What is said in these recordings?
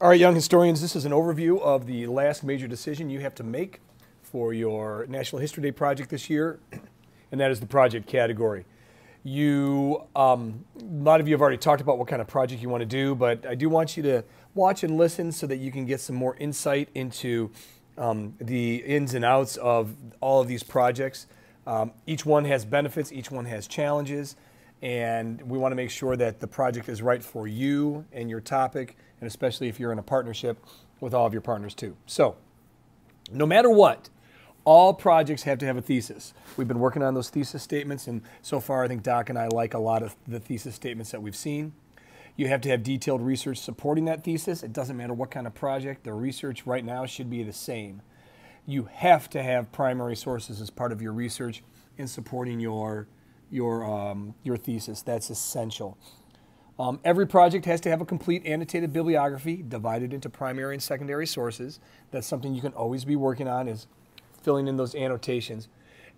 All right, young historians, this is an overview of the last major decision you have to make for your National History Day project this year, and that is the project category. A lot of you have already talked about what kind of project you want to do, but I do want you to watch and listen so that you can get some more insight into the ins and outs of all of these projects. Each one has benefits, each one has challenges, and we want to make sure that the project is right for you and your topic, and especially if you're in a partnership with all of your partners too. So, no matter what, all projects have to have a thesis. We've been working on those thesis statements, and so far I think Doc and I like a lot of the thesis statements that we've seen. You have to have detailed research supporting that thesis. It doesn't matter what kind of project, the research right now should be the same. You have to have primary sources as part of your research in supporting your thesis. That's essential. Every project has to have a complete annotated bibliography divided into primary and secondary sources. That's something you can always be working on, is filling in those annotations.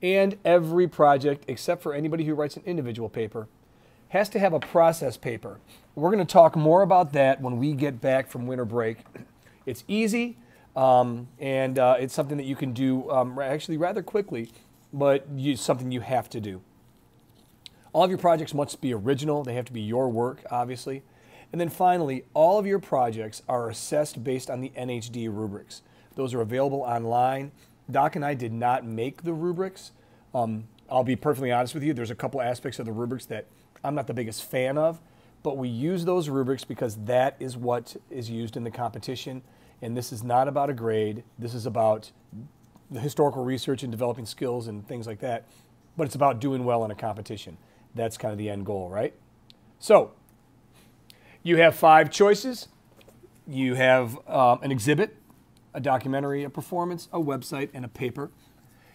And every project, except for anybody who writes an individual paper, has to have a process paper. We're going to talk more about that when we get back from winter break. It's easy, and it's something that you can do actually rather quickly, but something you have to do. All of your projects must be original. They have to be your work, obviously. And then finally, all of your projects are assessed based on the NHD rubrics. Those are available online. Doc and I did not make the rubrics. I'll be perfectly honest with you. There's a couple aspects of the rubrics that I'm not the biggest fan of, but we use those rubrics because that is what is used in the competition. And this is not about a grade. This is about the historical research and developing skills and things like that. But it's about doing well in a competition. That's kind of the end goal, right? So, you have 5 choices. You have an exhibit, a documentary, a performance, a website, and a paper.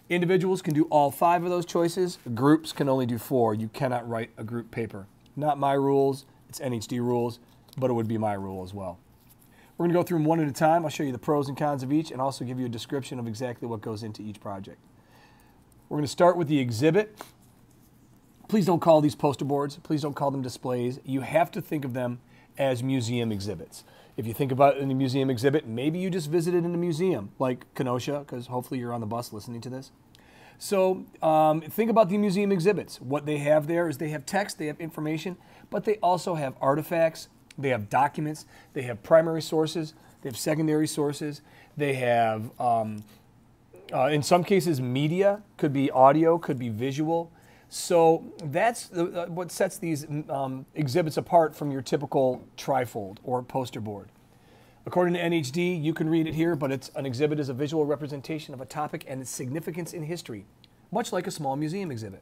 Individuals can do all 5 of those choices. Groups can only do 4. You cannot write a group paper. Not my rules, it's NHD rules, but it would be my rule as well. We're going to go through them one at a time. I'll show you the pros and cons of each and also give you a description of exactly what goes into each project. We're going to start with the exhibit. Please don't call these poster boards. Please don't call them displays. You have to think of them as museum exhibits. If you think about it in a museum exhibit, maybe you just visited in a museum like Kenosha, because hopefully you're on the bus listening to this. So think about the museum exhibits. What they have there is they have text, they have information, but they also have artifacts, they have documents, they have primary sources, they have secondary sources, they have, in some cases, media, could be audio, could be visual. So that's what sets these exhibits apart from your typical trifold or poster board. According to NHD, you can read it here, but an exhibit is a visual representation of a topic and its significance in history, much like a small museum exhibit.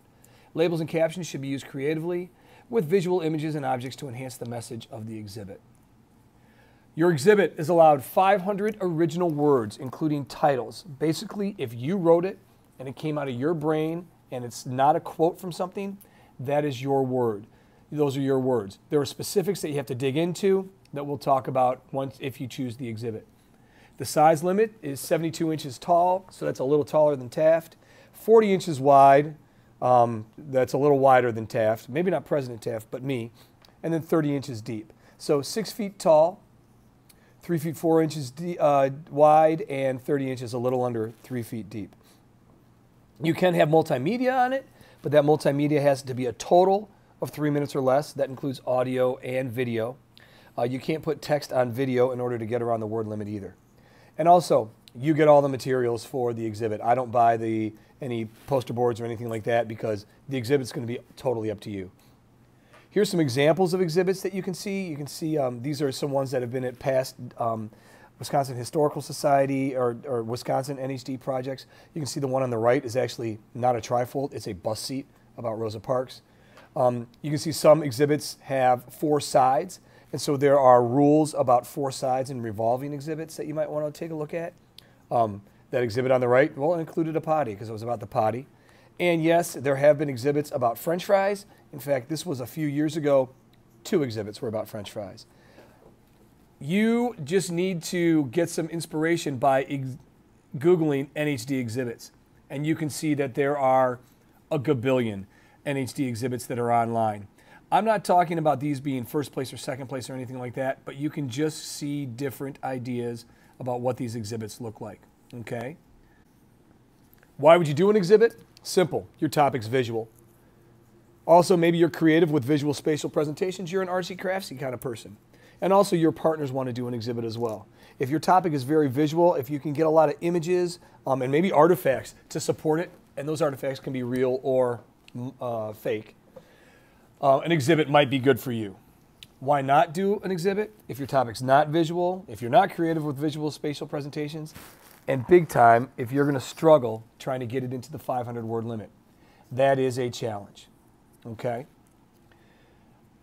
Labels and captions should be used creatively with visual images and objects to enhance the message of the exhibit. Your exhibit is allowed 500 original words, including titles. Basically, if you wrote it and it came out of your brain and it's not a quote from something, that is your word. Those are your words. There are specifics that you have to dig into that we'll talk about if you choose the exhibit. The size limit is 72 inches tall, so that's a little taller than Taft. 40 inches wide, that's a little wider than Taft. Maybe not President Taft, but me. And then 30 inches deep. So 6 feet tall, 3 feet 4 inches wide, and 30 inches, a little under 3 feet deep. You can have multimedia on it, but that multimedia has to be a total of 3 minutes or less. That includes audio and video. You can't put text on video in order to get around the word limit either. And also, you get all the materials for the exhibit. I don't buy any poster boards or anything like that because the exhibit's going to be totally up to you. Here's some examples of exhibits that you can see. You can see these are some ones that have been at past Wisconsin Historical Society or Wisconsin NHD projects. You can see the one on the right is actually not a trifold. It's a bus seat about Rosa Parks. You can see some exhibits have 4 sides, and so there are rules about 4 sides in revolving exhibits that you might want to take a look at. That exhibit on the right, well, it included a potty because it was about the potty. And yes, there have been exhibits about French fries. In fact, this was a few years ago. 2 exhibits were about French fries. You just need to get some inspiration by Googling NHD exhibits. And you can see that there are a gabillion NHD exhibits that are online. I'm not talking about these being first place or second place or anything like that, but you can just see different ideas about what these exhibits look like, okay? Why would you do an exhibit? Simple, your topic's visual. Also, maybe you're creative with visual spatial presentations. You're an artsy craftsy kind of person. And also your partners want to do an exhibit as well. If your topic is very visual, if you can get a lot of images and maybe artifacts to support it, and those artifacts can be real or fake, an exhibit might be good for you. Why not do an exhibit? If your topic's not visual, if you're not creative with visual spatial presentations, and big time, if you're going to struggle trying to get it into the 500-word limit. That is a challenge, okay?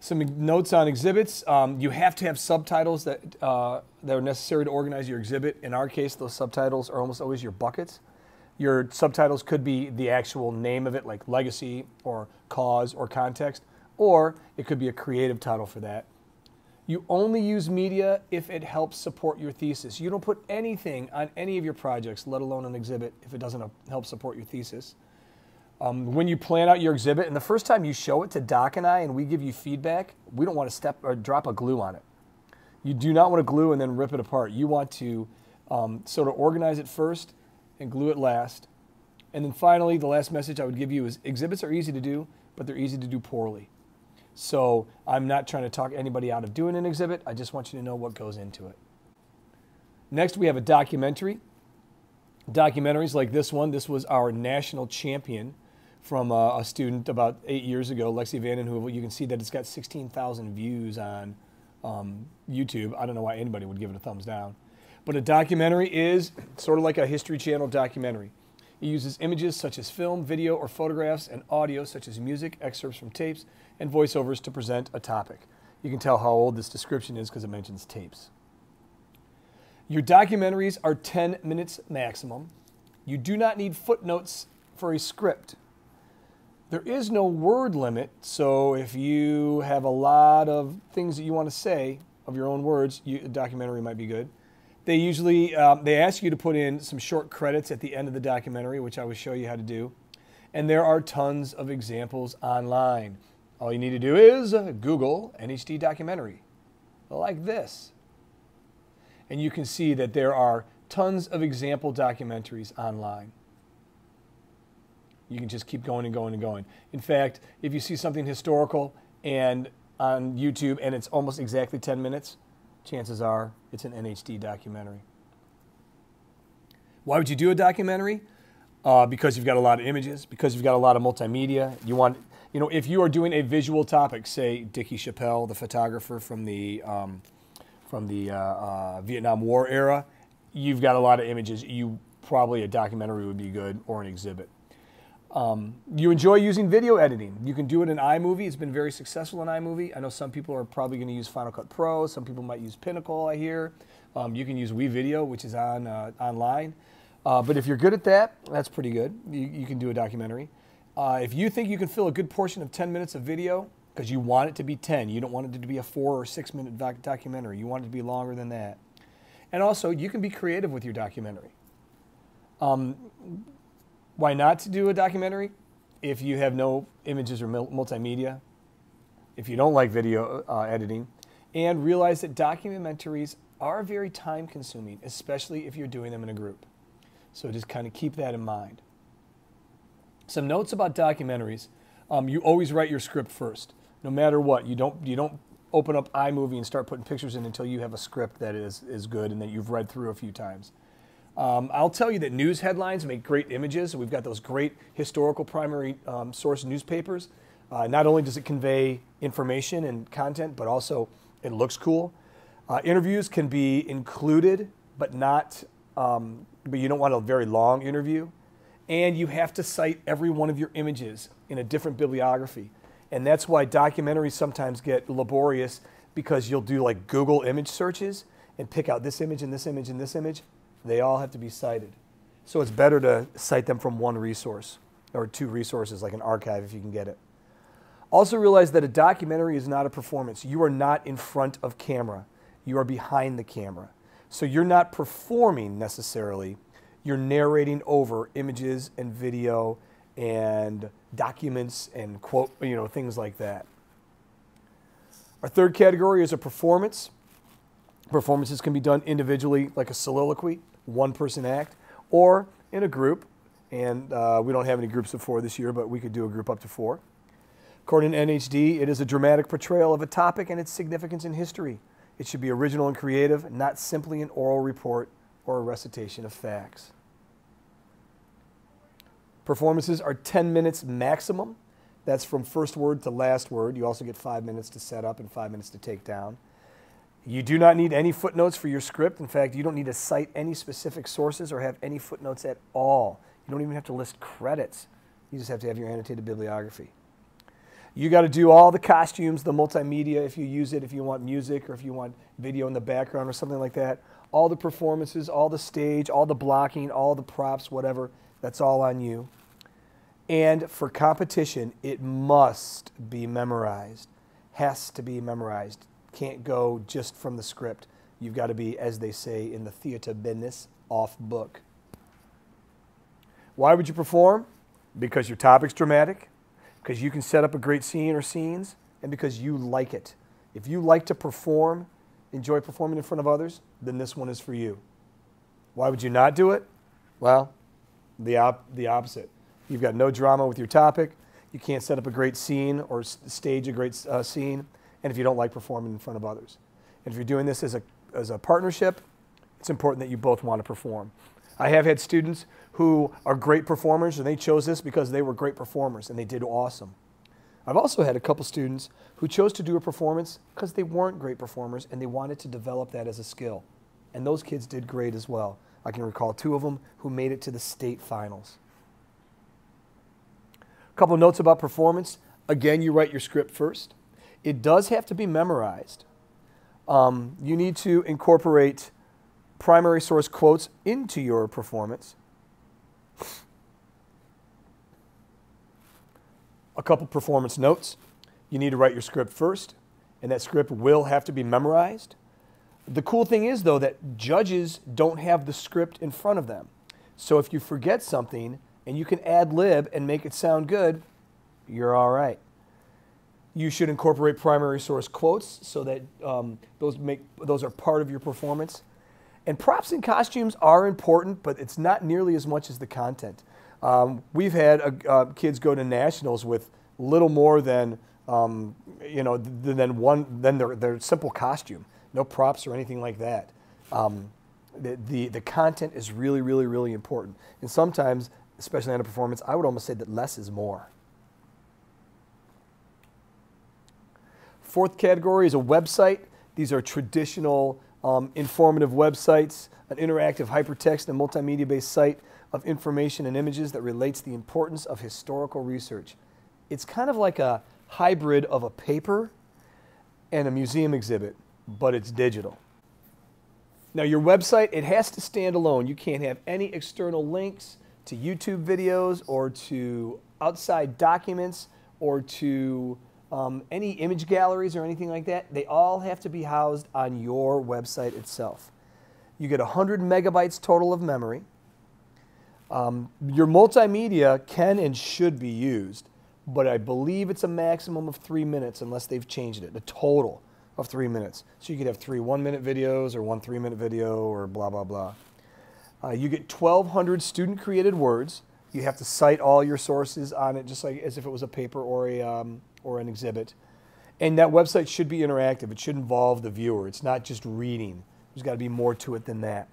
Some notes on exhibits. You have to have subtitles that are necessary to organize your exhibit. In our case, those subtitles are almost always your buckets. Your subtitles could be the actual name of it, like legacy or cause or context, or it could be a creative title for that. You only use media if it helps support your thesis. You don't put anything on any of your projects, let alone an exhibit, if it doesn't help support your thesis. When you plan out your exhibit, and the first time you show it to Doc and I and we give you feedback, we don't want to step or drop a glue on it. You do not want to glue and then rip it apart. You want to sort of organize it first and glue it last. And then finally, the last message I would give you is exhibits are easy to do, but they're easy to do poorly. So I'm not trying to talk anybody out of doing an exhibit. I just want you to know what goes into it. Next, we have a documentary. Documentaries like this one. This was our national champion from a student about 8 years ago, Lexi Vanden Heuvel. You can see that it's got 16,000 views on YouTube. I don't know why anybody would give it a thumbs down. But a documentary is sort of like a History Channel documentary. It uses images such as film, video, or photographs, and audio such as music, excerpts from tapes, and voiceovers to present a topic. You can tell how old this description is because it mentions tapes. Your documentaries are 10 minutes maximum. You do not need footnotes for a script. There is no word limit, so if you have a lot of things that you want to say of your own words, a documentary might be good. They usually, they ask you to put in some short credits at the end of the documentary, which I will show you how to do. And there are tons of examples online. All you need to do is Google NHD documentary, like this. And you can see that there are tons of example documentaries online. You can just keep going and going and going. In fact, if you see something historical and on YouTube and it's almost exactly 10 minutes, chances are it's an NHD documentary. Why would you do a documentary? Because you've got a lot of images, because you've got a lot of multimedia. You want, you know, if you are doing a visual topic, say Dickie Chappelle, the photographer from the Vietnam War era, you've got a lot of images. Probably a documentary would be good, or an exhibit. You enjoy using video editing. You can do it in iMovie. It's been very successful in iMovie. I know some people are probably going to use Final Cut Pro. Some people might use Pinnacle, I hear. You can use WeVideo, which is online. But if you're good at that, that's pretty good. You can do a documentary. If you think you can fill a good portion of 10 minutes of video, because you want it to be 10, you don't want it to be a 4 or 6 minute documentary. You want it to be longer than that. And also, you can be creative with your documentary. Why not to do a documentary? If you have no images or multimedia, if you don't like video editing, and realize that documentaries are very time consuming, especially if you're doing them in a group. So just kind of keep that in mind. Some notes about documentaries. You always write your script first, no matter what. You don't open up iMovie and start putting pictures in until you have a script that is good and that you've read through a few times. I'll tell you that news headlines make great images. We've got those great historical primary source newspapers. Not only does it convey information and content, but also it looks cool. Interviews can be included, but not. But you don't want a very long interview. And you have to cite every one of your images in a different bibliography. And that's why documentaries sometimes get laborious, because you'll do like Google image searches and pick out this image and this image and this image. They all have to be cited. So it's better to cite them from one resource or two resources, like an archive if you can get it. Also realize that a documentary is not a performance. You are not in front of camera. You are behind the camera. So you're not performing necessarily. You're narrating over images and video and documents and things like that. Our third category is a performance. Performances can be done individually, like a soliloquy, one-person act, or in a group. And we don't have any groups of 4 this year, but we could do a group up to 4. According to NHD, it is a dramatic portrayal of a topic and its significance in history. It should be original and creative, not simply an oral report or a recitation of facts. Performances are 10 minutes maximum. That's from first word to last word. You also get 5 minutes to set up and 5 minutes to take down. You do not need any footnotes for your script. In fact, you don't need to cite any specific sources or have any footnotes at all. You don't even have to list credits. You just have to have your annotated bibliography. You got to do all the costumes, the multimedia if you use it, if you want music or if you want video in the background or something like that. All the performances, all the stage, all the blocking, all the props, whatever, that's all on you. And for competition, it must be memorized. Has to be memorized. Can't go just from the script. You've got to be, as they say in the theater business, off book. Why would you perform? Because your topic's dramatic, because you can set up a great scene or scenes, and because you like it. If you like to perform, enjoy performing in front of others, then this one is for you. Why would you not do it? Well, the opposite. You've got no drama with your topic. You can't set up a great scene or stage a great scene, and if you don't like performing in front of others. And if you're doing this as a partnership, it's important that you both want to perform. I have had students who are great performers, and they chose this because they were great performers, and they did awesome. I've also had a couple students who chose to do a performance because they weren't great performers, and they wanted to develop that as a skill. And those kids did great as well. I can recall 2 of them who made it to the state finals. A couple of notes about performance. Again, you write your script first. It does have to be memorized. You need to incorporate primary source quotes into your performance. A couple performance notes. You need to write your script first, and that script will have to be memorized. The cool thing is, though, that judges don't have the script in front of them. So if you forget something and you can ad-lib and make it sound good, you're all right. You should incorporate primary source quotes so that those are part of your performance. And props and costumes are important, but it's not nearly as much as the content. We've had kids go to nationals with little more than their simple costume, no props or anything like that. The content is really, really, really important. And sometimes, especially on a performance, I would almost say that less is more. Fourth category is a website. These are traditional informative websites, an interactive hypertext and multimedia-based site of information and images that relates the importance of historical research. It's kind of like a hybrid of a paper and a museum exhibit, but it's digital. Now your website, it has to stand alone. You can't have any external links to YouTube videos or to outside documents or to any image galleries or anything like that. They all have to be housed on your website itself. You get 100 megabytes total of memory. Your multimedia can and should be used, but I believe it's a maximum of 3 minutes unless they've changed it, a total of 3 minutes. So you could have 3 1-minute videos or 1 3-minute video or blah, blah, blah. You get 1,200 student-created words. You have to cite all your sources on it just like as if it was a paper or an exhibit. And that website should be interactive. It should involve the viewer. It's not just reading. There's got to be more to it than that.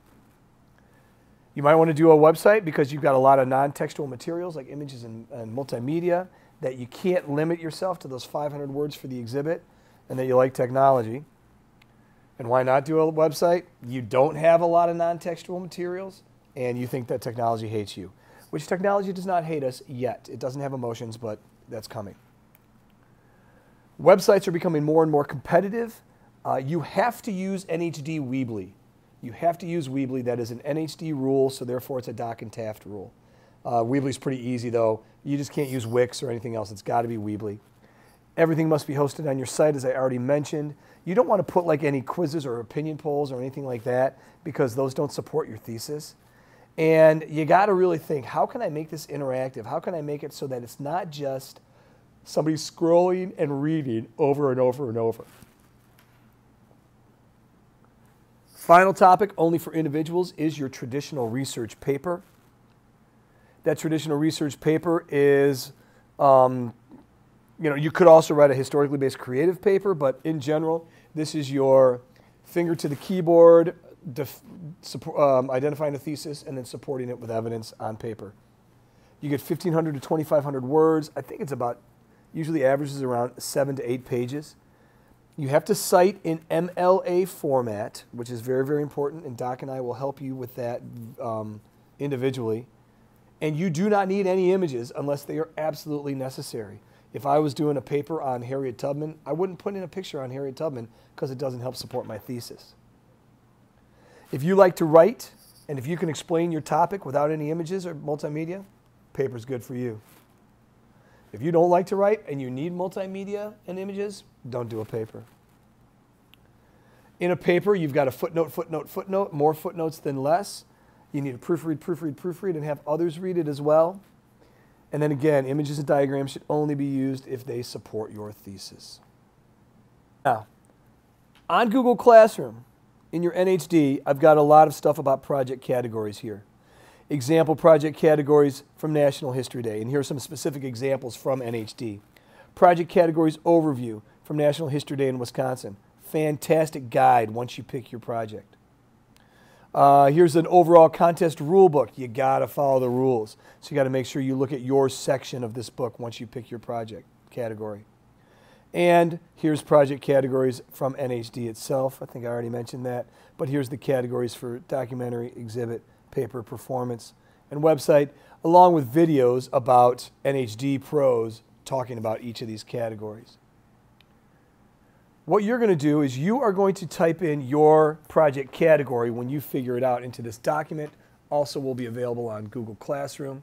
You might want to do a website because you've got a lot of non-textual materials like images and multimedia that you can't limit yourself to those 500 words for the exhibit and that you like technology. And why not do a website? You don't have a lot of non-textual materials and you think that technology hates you, which technology does not hate us yet. It doesn't have emotions, but that's coming. Websites are becoming more and more competitive. You have to use NHD Weebly. You have to use Weebly. That is an NHD rule, so therefore it's a Dock and Taft rule. Weebly's pretty easy, though. You just can't use Wix or anything else. It's got to be Weebly. Everything must be hosted on your site, as I already mentioned. You don't want to put like any quizzes or opinion polls or anything like that because those don't support your thesis. And you got to really think, how can I make this interactive? How can I make it so that it's not just somebody scrolling and reading over and over and over? Final topic, only for individuals, is your traditional research paper. That traditional research paper is, you could also write a historically based creative paper, but in general, this is your finger to the keyboard, identifying a thesis, and then supporting it with evidence on paper. You get 1,500 to 2,500 words. I think it's about, usually averages around 7 to 8 pages. You have to cite in MLA format, which is very, very important, and Doc and I will help you with that individually. And you do not need any images unless they are absolutely necessary. If I was doing a paper on Harriet Tubman, I wouldn't put in a picture on Harriet Tubman because it doesn't help support my thesis. If you like to write, and if you can explain your topic without any images or multimedia, paper's good for you. If you don't like to write and you need multimedia and images, don't do a paper. In a paper, you've got a footnote, footnote, footnote, more footnotes than less. You need to proofread, proofread, proofread, and have others read it as well. And then again, images and diagrams should only be used if they support your thesis. Now, on Google Classroom, in your NHD, I've got a lot of stuff about project categories here. Example project categories from National History Day. And here are some specific examples from NHD. Project categories overview from National History Day in Wisconsin. Fantastic guide once you pick your project. Here's an overall contest rule book. You got to follow the rules. So you got to make sure you look at your section of this book once you pick your project category. And here's project categories from NHD itself. I think I already mentioned that. But here's the categories for documentary, exhibit, paper, performance, and website, along with videos about NHD pros talking about each of these categories. What you're going to do is you are going to type in your project category when you figure it out into this document. Also will be available on Google Classroom.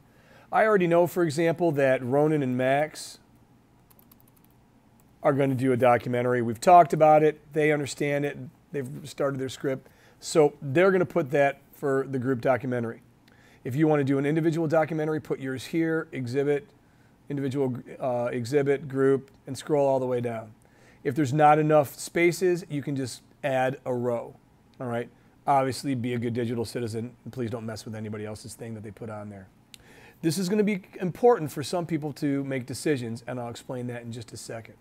I already know, for example, that Ronan and Max are going to do a documentary. We've talked about it. They understand it. They've started their script. So they're going to put that for the group documentary. If you want to do an individual documentary, put yours here, exhibit, individual exhibit, group, and scroll all the way down. If there's not enough spaces, you can just add a row. All right? Obviously, be a good digital citizen, and please don't mess with anybody else's thing that they put on there. This is going to be important for some people to make decisions, and I'll explain that in just a second.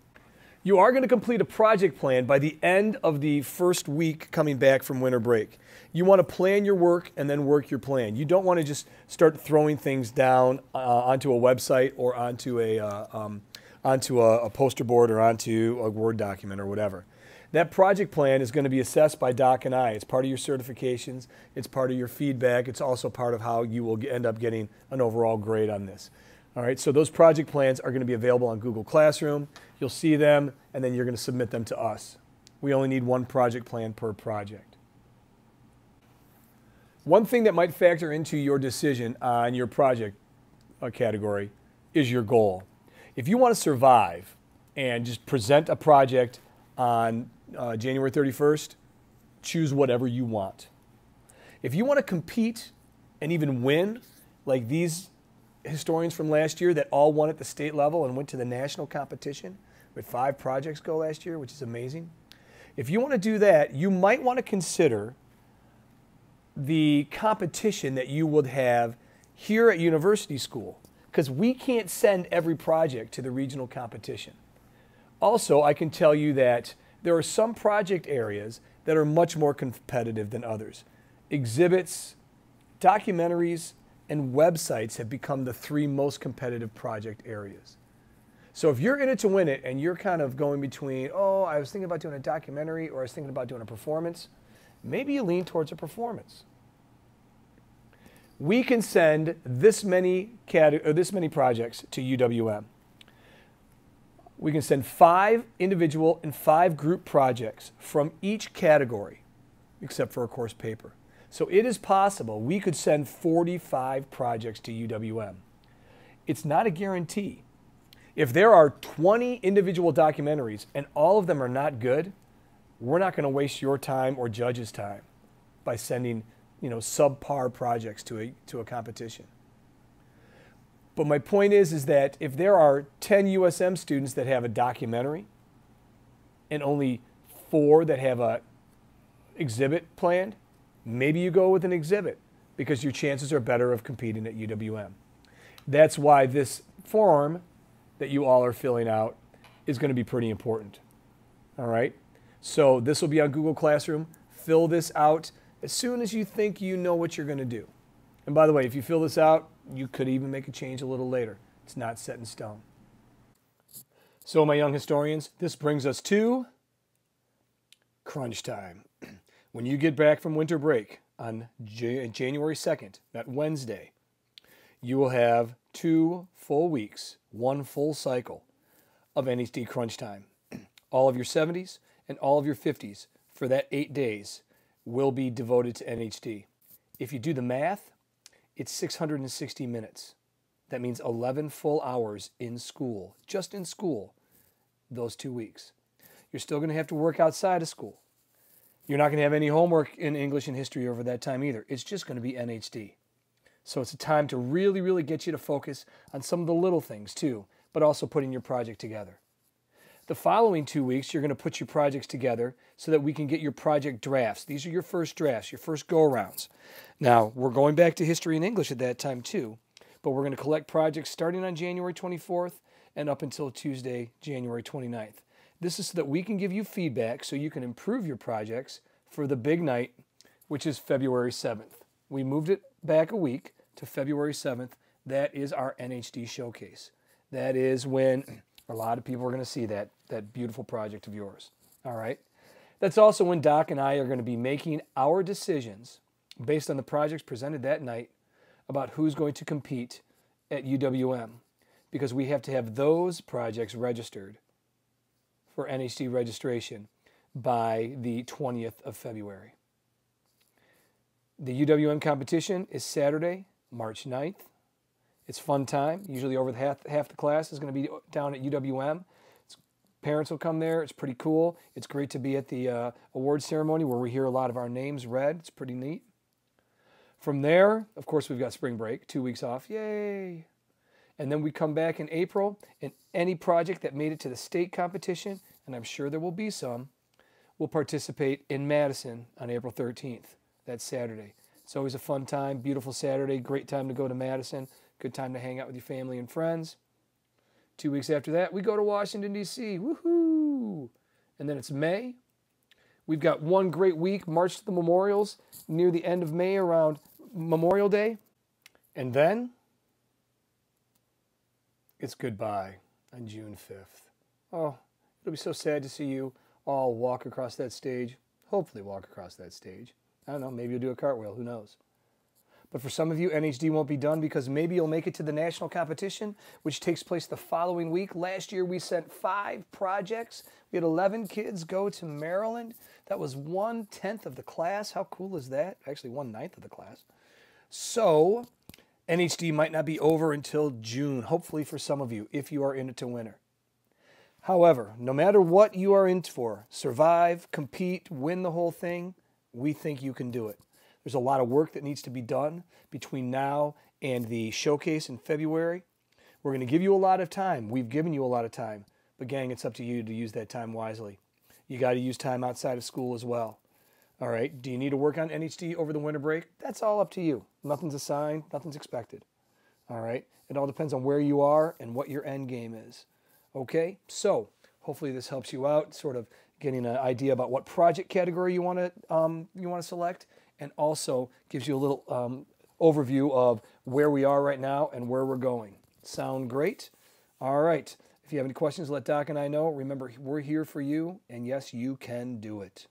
You are going to complete a project plan by the end of the first week coming back from winter break. You want to plan your work and then work your plan. You don't want to just start throwing things down onto a website or onto a poster board or onto a Word document or whatever. That project plan is going to be assessed by Doc and I. It's part of your certifications. It's part of your feedback. It's also part of how you will end up getting an overall grade on this. All right, so those project plans are going to be available on Google Classroom. You'll see them, and then you're going to submit them to us. We only need one project plan per project. One thing that might factor into your decision on your project category is your goal. If you want to survive and just present a project on January 31st, choose whatever you want. If you want to compete and even win, like these historians from last year that all won at the state level and went to the national competition with 5 projects go last year, which is amazing. If you want to do that, you might want to consider the competition that you would have here at university school, because we can't send every project to the regional competition. Also, I can tell you that there are some project areas that are much more competitive than others. Exhibits, documentaries, and websites have become the 3 most competitive project areas. So if you're in it to win it and you're kind of going between, oh, I was thinking about doing a documentary or I was thinking about doing a performance, maybe you lean towards a performance. We can send this many projects to UWM. We can send 5 individual and 5 group projects from each category, except for a course paper. So it is possible we could send 45 projects to UWM. It's not a guarantee. If there are 20 individual documentaries and all of them are not good, we're not going to waste your time or judges' time by sending, subpar projects to a competition. But my point is that if there are 10 USM students that have a documentary and only 4 that have a exhibit planned, maybe you go with an exhibit because your chances are better of competing at UWM. That's why this form that you all are filling out is going to be pretty important. All right? So this will be on Google Classroom. Fill this out as soon as you think you know what you're going to do. And by the way, if you fill this out, you could even make a change a little later. It's not set in stone. So my young historians, this brings us to crunch time. When you get back from winter break on January 2nd, that Wednesday, you will have 2 full weeks, 1 full cycle of NHD crunch time. All of your 70s and all of your 50s for that 8 days will be devoted to NHD. If you do the math, it's 660 minutes. That means 11 full hours in school, just in school, those 2 weeks. You're still going to have to work outside of school. You're not going to have any homework in English and history over that time either. It's just going to be NHD. So it's a time to really, really get you to focus on some of the little things too, but also putting your project together. The following 2 weeks, you're going to put your projects together so that we can get your project drafts. These are your first drafts, your first go-arounds. Now, we're going back to history and English at that time too, but we're going to collect projects starting on January 24th and up until Tuesday, January 29th. This is so that we can give you feedback so you can improve your projects for the big night, which is February 7th. We moved it back a week to February 7th. That is our NHD showcase. That is when a lot of people are going to see that beautiful project of yours. All right? That's also when Doc and I are going to be making our decisions based on the projects presented that night about who's going to compete at UWM, because we have to have those projects registered for NHD registration by the 20th of February. The UWM competition is Saturday, March 9th. It's fun time. Usually over half the class is going to be down at UWM. Parents will come there. It's pretty cool. It's great to be at the award ceremony where we hear a lot of our names read. It's pretty neat. From there, of course, we've got spring break, 2 weeks off. Yay! And then we come back in April, and any project that made it to the state competition, and I'm sure there will be some, will participate in Madison on April 13th. That's Saturday. It's always a fun time, beautiful Saturday, great time to go to Madison, good time to hang out with your family and friends. 2 weeks after that, we go to Washington, D.C. Woohoo! And then it's May. We've got one great week, March to the Memorials, near the end of May around Memorial Day. And then it's goodbye on June 5th. Oh, it'll be so sad to see you all walk across that stage. Hopefully walk across that stage. I don't know, maybe you'll do a cartwheel, who knows. But for some of you, NHD won't be done because maybe you'll make it to the national competition, which takes place the following week. Last year, we sent 5 projects. We had 11 kids go to Maryland. That was 1/10 of the class. How cool is that? Actually, 1/9 of the class. So NHD might not be over until June, hopefully for some of you, if you are in it to win it. However, no matter what you are in for, survive, compete, win the whole thing, we think you can do it. There's a lot of work that needs to be done between now and the showcase in February. We're going to give you a lot of time. We've given you a lot of time. But gang, it's up to you to use that time wisely. You got to use time outside of school as well. All right, do you need to work on NHD over the winter break? That's all up to you. Nothing's assigned, nothing's expected. All right, it all depends on where you are and what your end game is. Okay, so hopefully this helps you out, sort of getting an idea about what project category you want to select, and also gives you a little overview of where we are right now and where we're going. Sound great? All right. If you have any questions, let Doc and I know. Remember, we're here for you, and yes, you can do it.